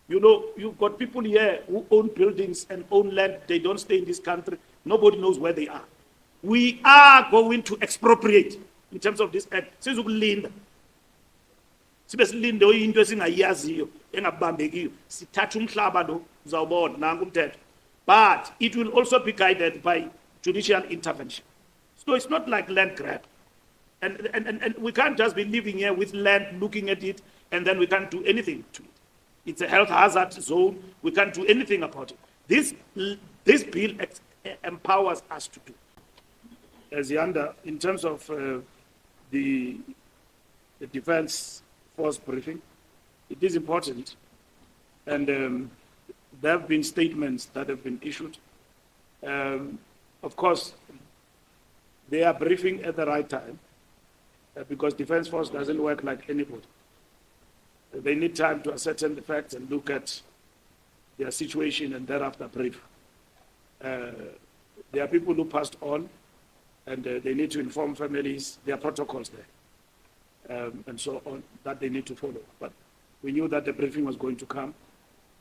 You know, you've got people here who own buildings and own land. They don't stay in this country. Nobody knows where they are. We are going to expropriate in terms of this act. Sizukulinda. Sibe silinde into esingayaziyo engabambekiyo. Sithatha umhlaba lo uzawubona nanku umthetho. But it will also be guided by judicial intervention. So it's not like land grab. And we can't just be living here with land, looking at it, and then we can't do anything to it. It's a health hazard zone. We can't do anything about it. This bill empowers us to do. As Yanda, in terms of the Defense Force briefing, it is important. And there have been statements that have been issued. Of course, they are briefing at the right time because Defense Force doesn't work like anybody. They need time to ascertain the facts and look at their situation and thereafter brief. There are people who passed on and they need to inform families. There are protocols there and so on that they need to follow. But we knew that the briefing was going to come,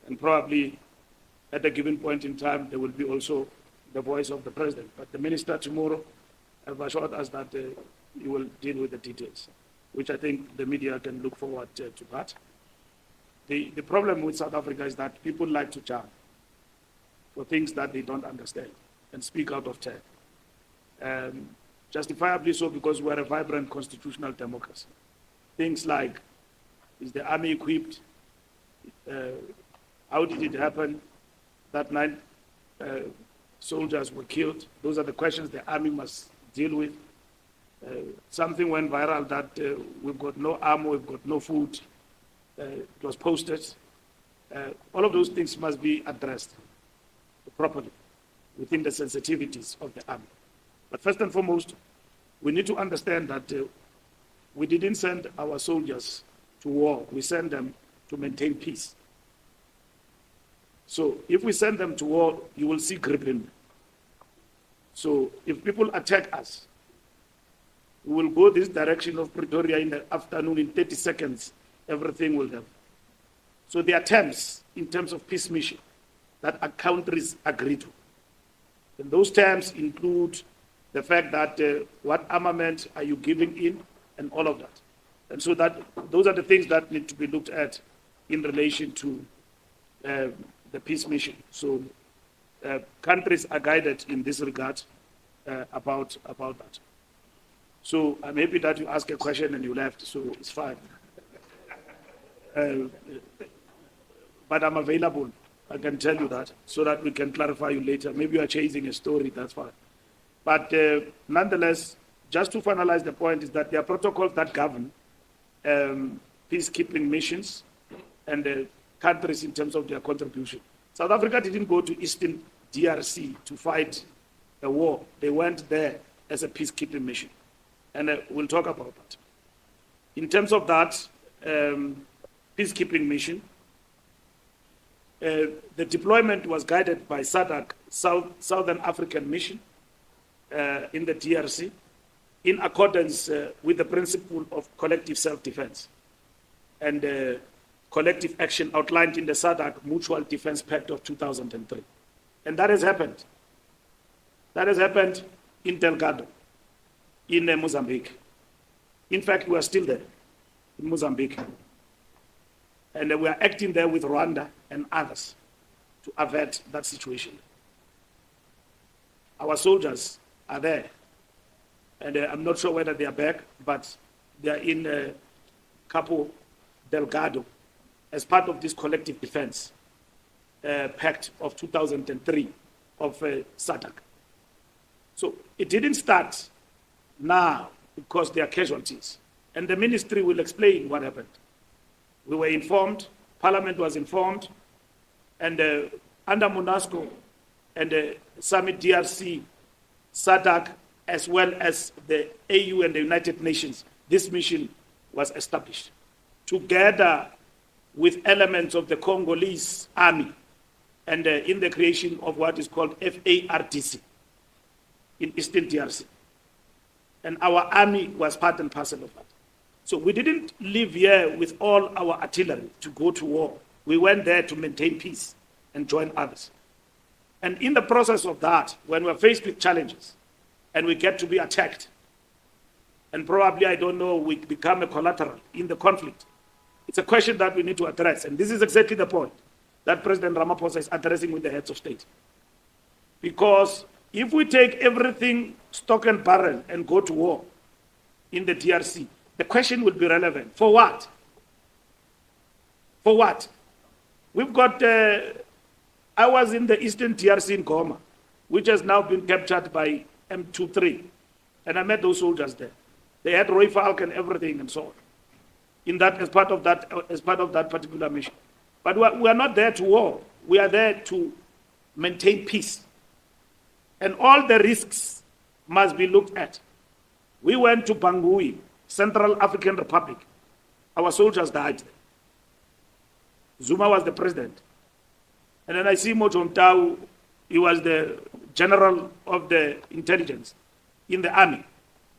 and probably at a given point in time there will be also the voice of the president. But the minister tomorrow have assured us that he will deal with the details, which I think the media can look forward to that. The problem with South Africa is that people like to jump for things that they don't understand and speak out of turn. Justifiably so, because we're a vibrant constitutional democracy. Things like, is the army equipped? How did it happen that 9 soldiers were killed? Those are the questions the army must deal with. Something went viral that we've got no ammo, we've got no food. It was posted. All of those things must be addressed properly within the sensitivities of the army. But first and foremost, we need to understand that we didn't send our soldiers to war. We sent them to maintain peace. So if we send them to war, you will see crippling. So if people attack us, we will go this direction of Pretoria in the afternoon. In 30 seconds, everything will have. So the attempts in terms of peace mission that our countries agree to. And those terms include the fact that what armament are you giving in and all of that. And so that those are the things that need to be looked at in relation to the peace mission. So countries are guided in this regard about that. So I'm happy that you asked a question and you left, so it's fine. But I'm available, I can tell you that, so that we can clarify you later. Maybe you are chasing a story, that's fine. But nonetheless, just to finalize the point is that there are protocols that govern peacekeeping missions and countries in terms of their contribution. South Africa didn't go to Eastern DRC to fight a war. They went there as a peacekeeping mission. And we'll talk about that. In terms of that peacekeeping mission, the deployment was guided by SADC, Southern African Mission, in the DRC, in accordance with the principle of collective self-defense and collective action outlined in the SADC Mutual Defense Pact of 2003. And that has happened. That has happened in Delgado, in Mozambique. In fact, we are still there in Mozambique. And we are acting there with Rwanda and others to avert that situation. Our soldiers are there. And I'm not sure whether they are back, but they are in Cabo Delgado as part of this collective defense pact of 2003 of SADC. So it didn't start now because there are casualties. And the ministry will explain what happened. We were informed, Parliament was informed, and under MONUSCO and Summit DRC, SADC, as well as the AU and the United Nations, this mission was established together with elements of the Congolese army and in the creation of what is called FARDC in Eastern DRC. And our army was part and parcel of that. So we didn't live here with all our artillery to go to war. We went there to maintain peace and join others. And in the process of that, when we're faced with challenges and we get to be attacked, and probably, I don't know, we become a collateral in the conflict, it's a question that we need to address. And this is exactly the point that President Ramaphosa is addressing with the heads of state. Because if we take everything stock and barrel and go to war in the DRC, the question will be relevant. For what? For what? We've got, I was in the Eastern DRC in Goma, which has now been captured by M23. And I met those soldiers there. They had Roy Falk and everything and so on. In that, as part of that particular mission. But we are not there to war. We are there to maintain peace. And all the risks must be looked at. We went to Bangui, Central African Republic. Our soldiers died there. Zuma was the president. And then I see Mojo Mtau, he was the general of the intelligence in the army.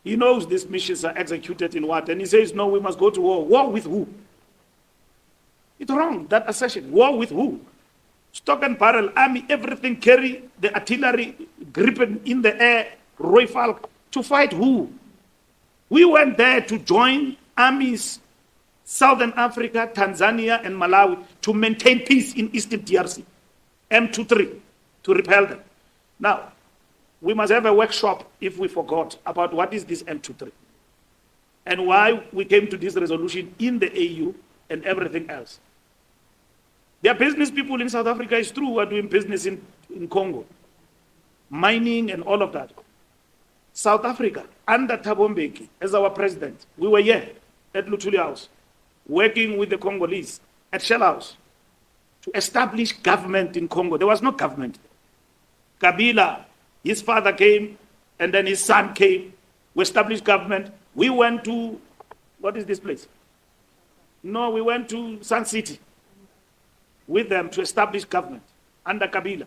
He knows these missions are executed in what? And he says, no, we must go to war. War with who? It's wrong, that assertion. War with who? Stock and barrel, army, everything, carry the artillery, gripping in the air, Roy Falk, to fight who? We went there to join armies, Southern Africa, Tanzania, and Malawi, to maintain peace in Eastern DRC, M23, to repel them. Now, we must have a workshop, if we forgot, about what is this M23, and why we came to this resolution in the AU and everything else. There are business people in South Africa, it's true, who are doing business in Congo, mining and all of that. South Africa, under Thabo Mbeki, as our president, we were here at Luthuli House, working with the Congolese at Shell House to establish government in Congo. There was no government. Kabila, his father came, and then his son came. We established government. We went to, what is this place? No, we went to Sun City with them to establish government under Kabila.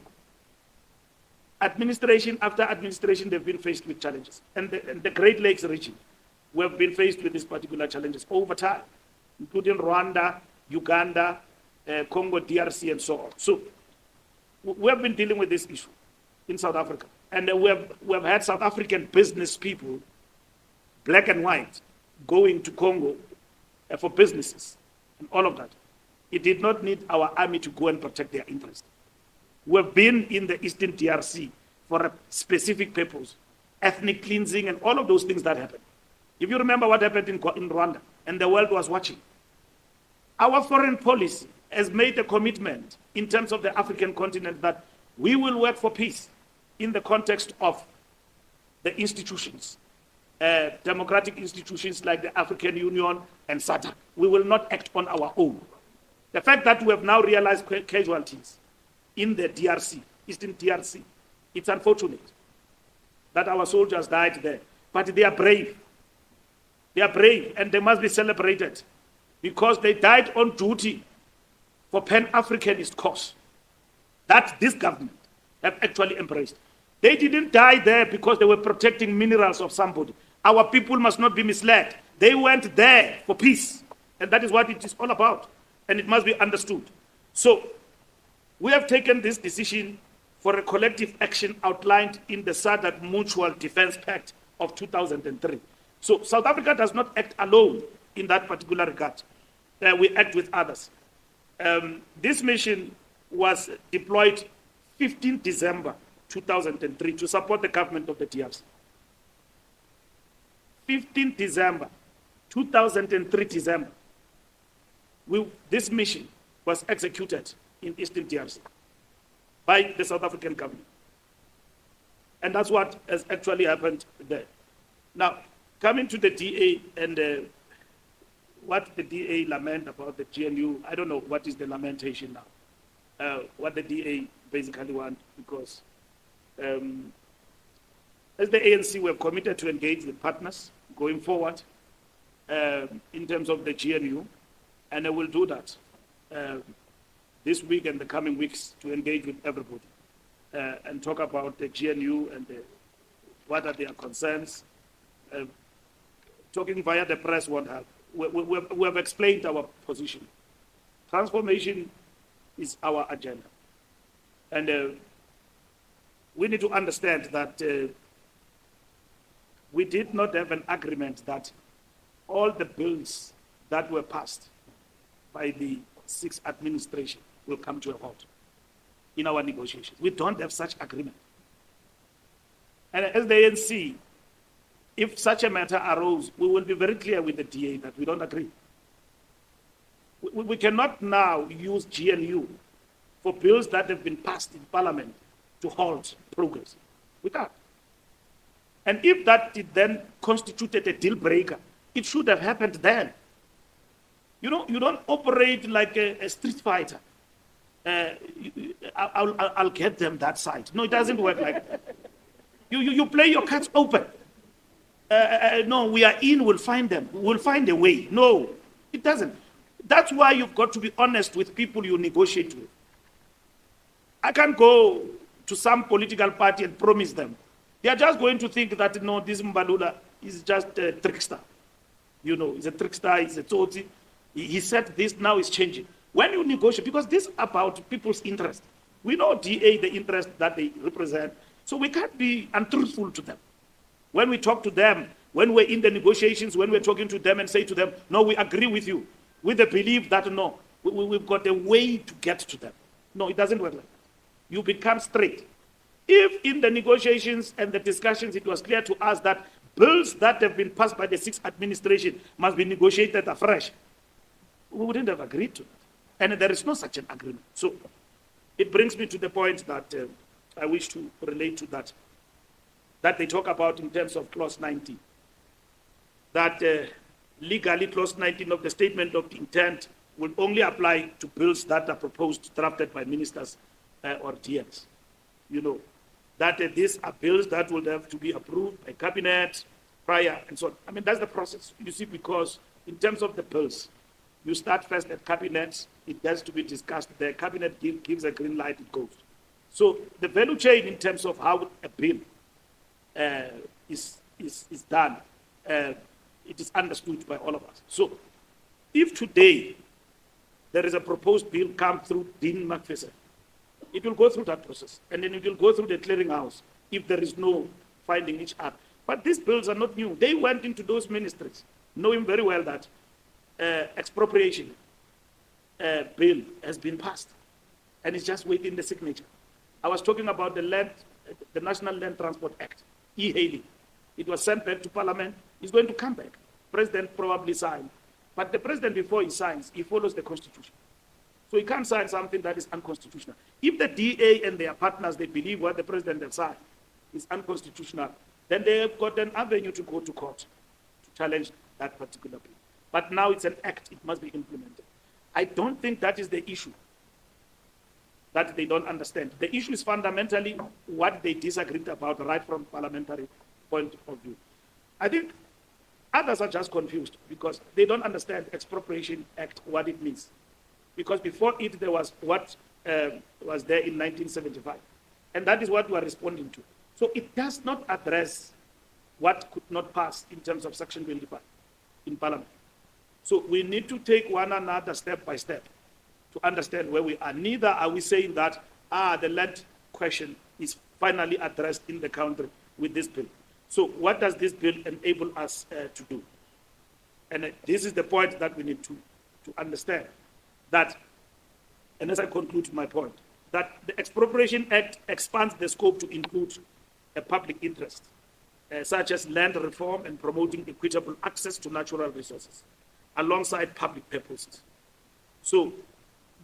Administration after administration, they've been faced with challenges. And the Great Lakes region, we have been faced with these particular challenges over time, including Rwanda, Uganda, Congo, DRC, and so on. So we have been dealing with this issue in South Africa. And we have had South African business people, black and white, going to Congo for businesses and all of that. It did not need our army to go and protect their interests. We've been in the Eastern DRC for a specific purpose, ethnic cleansing and all of those things that happened. If you remember what happened in Rwanda, and the world was watching, our foreign policy has made a commitment in terms of the African continent that we will work for peace in the context of the institutions, democratic institutions like the African Union and SADC. We will not act on our own. The fact that we have now realized casualties in the DRC, Eastern DRC, it's unfortunate that our soldiers died there, but they are brave. They are brave and they must be celebrated because they died on duty for Pan-Africanist cause that this government have actually embraced. They didn't die there because they were protecting minerals of somebody. Our people must not be misled. They went there for peace, and that is what it is all about, and it must be understood. So we have taken this decision for a collective action outlined in the SADC Mutual Defense Pact of 2003. So South Africa does not act alone in that particular regard. We act with others. This mission was deployed 15 December 2003 to support the government of the DRC. 15 December 2003 December, this mission was executed in Eastern DRC by the South African government. And that's what has actually happened there. Now, coming to the DA and what the DA lament about the GNU, I don't know what is the lamentation now. What the DA basically want, because as the ANC, we have committed to engage with partners going forward in terms of the GNU, and I will do that this week and the coming weeks to engage with everybody and talk about the GNU and what are their concerns. Talking via the press won't help. We have explained our position. Transformation is our agenda. And we need to understand that we did not have an agreement that all the bills that were passed by the sixth administration will come to a halt in our negotiations. We don't have such agreement. And as the ANC, if such a matter arose, we will be very clear with the DA that we don't agree. We cannot now use GNU for bills that have been passed in Parliament to halt progress. We can't. And if that then constituted a deal breaker, it should have happened then. You know, you don't operate like a street fighter. I'll get them that side. No, it doesn't work like that. You play your cards open. No, we are in, we'll find them. We'll find a way. No, it doesn't. That's why you've got to be honest with people you negotiate with. I can't go to some political party and promise them. They are just going to think that, no, this Mbalula is just a trickster. You know, he's a trickster, he's a toti. He said this, now it's changing. When you negotiate, because this is about people's interest. We know DA, the interest that they represent, so we can't be untruthful to them. When we talk to them, when we're in the negotiations, when we're talking to them and say to them, no, we agree with you, with the belief that, no, we've got a way to get to them. No, it doesn't work like that. You become straight. If in the negotiations and the discussions it was clear to us that bills that have been passed by the sixth administration must be negotiated afresh, we wouldn't have agreed to that. And there is no such an agreement. So it brings me to the point that I wish to relate to that they talk about in terms of clause 19. That legally clause 19 of the statement of intent will only apply to bills that are proposed, drafted by ministers or DMs. You know, that these are bills that will have to be approved by cabinet prior and so on. I mean, that's the process, you see, because in terms of the bills, you start first at cabinet, it has to be discussed there, cabinet gives a green light, it goes. So the value chain in terms of how a bill is done, it is understood by all of us. So if today there is a proposed bill come through Dean McPherson, it will go through that process, and then it will go through the clearinghouse if there is no finding each other. But these bills are not new. They went into those ministries, knowing very well that expropriation bill has been passed, and it's just waiting the signature. I was talking about the National Land Transport Act, e-hailing. It was sent back to Parliament. It's going to come back. President probably signed. But the president, before he signs, he follows the Constitution. So he can't sign something that is unconstitutional. If the DA and their partners, they believe what the president has signed is unconstitutional, then they have got an avenue to go to court to challenge that particular bill. But now it's an act, it must be implemented. I don't think that is the issue that they don't understand. The issue is fundamentally what they disagreed about right from parliamentary point of view. I think others are just confused because they don't understand Expropriation Act, what it means. Because before it, there was what was there in 1975. And that is what we are responding to. So it does not address what could not pass in terms of Section 25 in Parliament. So we need to take one another step by step to understand where we are. Neither are we saying that the land question is finally addressed in the country with this bill. So what does this bill enable us to do? And this is the point that we need to understand. That, and as I conclude my point, that the Expropriation Act expands the scope to include a public interest, such as land reform and promoting equitable access to natural resources, alongside public purposes. So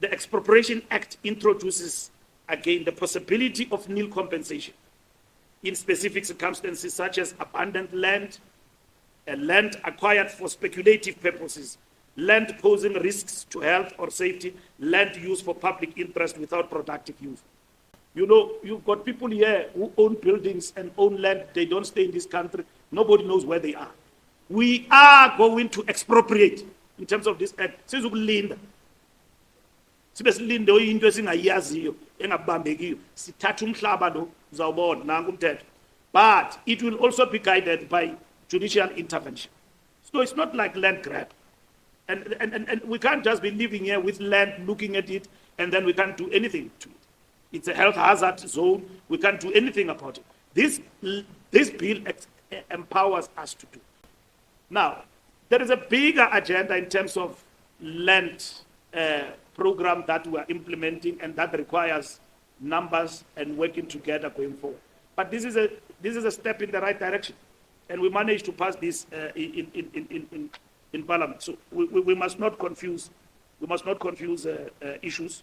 the Expropriation Act introduces, again, the possibility of nil compensation in specific circumstances such as abandoned land, land acquired for speculative purposes, land posing risks to health or safety, land used for public interest without productive use. You know, you've got people here who own buildings and own land. They don't stay in this country. Nobody knows where they are. We are going to expropriate in terms of this act. Sizukulinda. Sibe silinde into esingayaziyo engabambekiyo. Sithatha umhlaba lo uzawubona nangu umthetho. But it will also be guided by judicial intervention. So it's not like land grab. And we can't just be living here with land, looking at it, and then we can't do anything to it. It's a health hazard zone. We can't do anything about it. This bill empowers us to do. Now, there is a bigger agenda in terms of land program that we are implementing, and that requires numbers and working together going forward. But this is a step in the right direction, and we managed to pass this in Parliament. So we must not confuse issues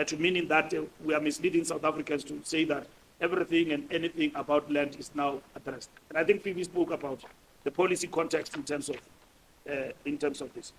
to meaning that we are misleading South Africans to say that everything and anything about land is now addressed. And I think Phoebe spoke about the policy context in terms of this.